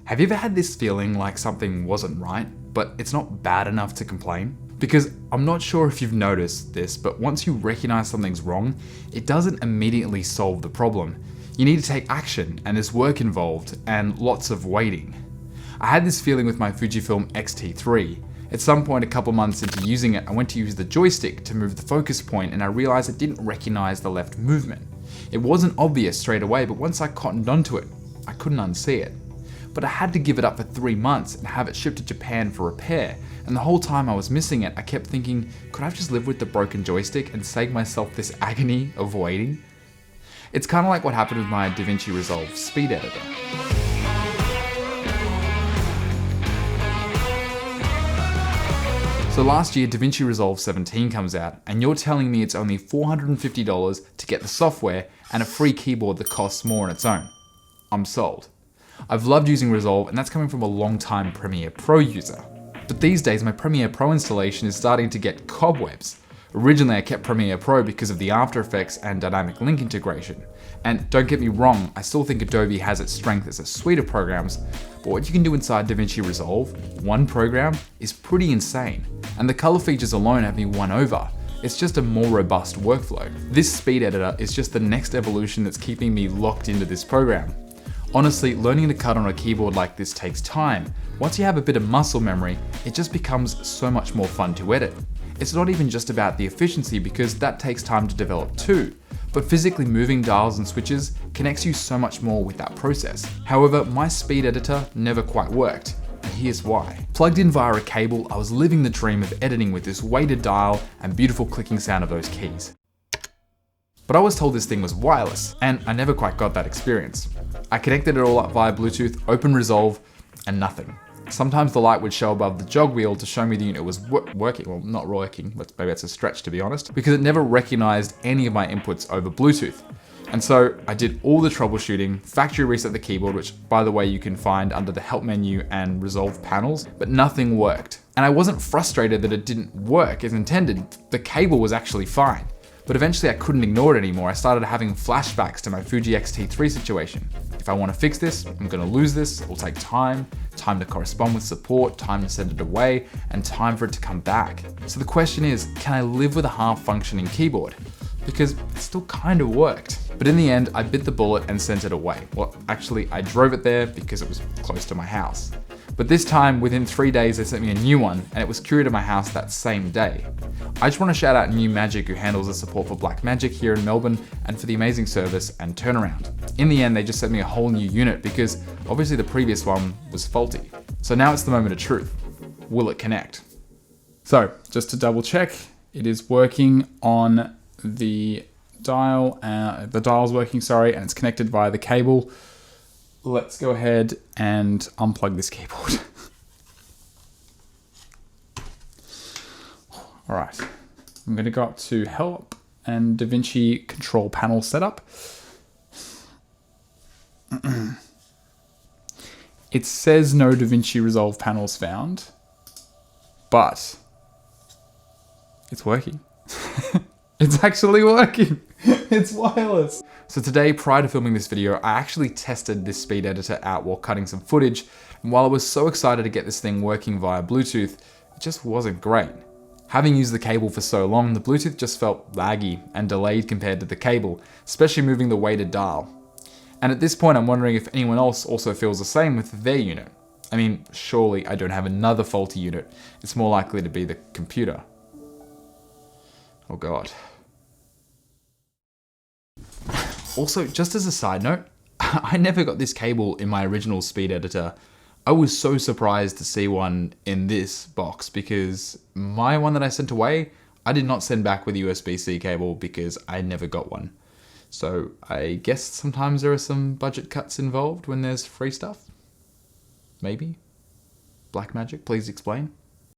Have you ever had this feeling like something wasn't right, but it's not bad enough to complain? Because I'm not sure if you've noticed this, but once you recognize something's wrong, it doesn't immediately solve the problem. You need to take action, and there's work involved, and lots of waiting. I had this feeling with my Fujifilm X-T3. At some point a couple months into using it, I went to use the joystick to move the focus point, and I realized it didn't recognize the left movement. It wasn't obvious straight away, but once I cottoned onto it, I couldn't unsee it. But I had to give it up for 3 months and have it shipped to Japan for repair, and the whole time I was missing it, I kept thinking, could I have just lived with the broken joystick and saved myself this agony of waiting? It's kind of like what happened with my Davinci Resolve Speed Editor. So last year, Davinci Resolve 17 comes out, and you're telling me it's only $450 to get the software and a free keyboard that costs more on its own. I'm sold. I've loved using Resolve, and that's coming from a long-time Premiere Pro user. But these days, my Premiere Pro installation is starting to get cobwebs. Originally, I kept Premiere Pro because of the After Effects and dynamic link integration. And don't get me wrong, I still think Adobe has its strength as a suite of programs, but what you can do inside Davinci Resolve, one program, is pretty insane. And the color features alone have me won over. It's just a more robust workflow. This speed editor is just the next evolution that's keeping me locked into this program. Honestly, learning to cut on a keyboard like this takes time. Once you have a bit of muscle memory, it just becomes so much more fun to edit. It's not even just about the efficiency because that takes time to develop too, but physically moving dials and switches connects you so much more with that process. However, my speed editor never quite worked, and here's why. Plugged in via a cable, I was living the dream of editing with this weighted dial and beautiful clicking sound of those keys. But I was told this thing was wireless, and I never quite got that experience. I connected it all up via Bluetooth, opened Resolve, and nothing. Sometimes the light would show above the jog wheel to show me the unit was working. Well, not working, but maybe that's a stretch to be honest, because it never recognized any of my inputs over Bluetooth. And so I did all the troubleshooting, factory reset the keyboard, which by the way you can find under the help menu and Resolve panels, but nothing worked. And I wasn't frustrated that it didn't work as intended. The cable was actually fine. But eventually I couldn't ignore it anymore. I started having flashbacks to my Fuji X-T3 situation. If I want to fix this, I'm going to lose this. It will take time to correspond with support, time to send it away, and time for it to come back. So the question is, can I live with a half-functioning keyboard? Because it still kind of worked. But in the end, I bit the bullet and sent it away. Well, actually, I drove it there because it was close to my house. But this time, within 3 days, they sent me a new one, and it was couriered to my house that same day. I just want to shout out New Magic, who handles the support for Blackmagic here in Melbourne, and for the amazing service and turnaround. In the end, they just sent me a whole new unit because obviously the previous one was faulty. So now it's the moment of truth. Will it connect? So just to double check, it is working on the dial, the dial's working, sorry, and it's connected via the cable. Let's go ahead and unplug this keyboard. All right, I'm gonna go up to Help and Davinci Control Panel Setup. It says no Davinci Resolve panels found, but it's working. It's actually working. It's wireless. So today, prior to filming this video, I actually tested this speed editor out while cutting some footage. And while I was so excited to get this thing working via Bluetooth, it just wasn't great. Having used the cable for so long, the Bluetooth just felt laggy and delayed compared to the cable, especially moving the weighted dial. And at this point, I'm wondering if anyone else also feels the same with their unit. I mean, surely I don't have another faulty unit. It's more likely to be the computer. Oh God. Also, just as a side note, I never got this cable in my original speed editor. I was so surprised to see one in this box because my one that I sent away, I did not send back with a USB-C cable because I never got one. So I guess sometimes there are some budget cuts involved when there's free stuff. Maybe? Blackmagic, please explain.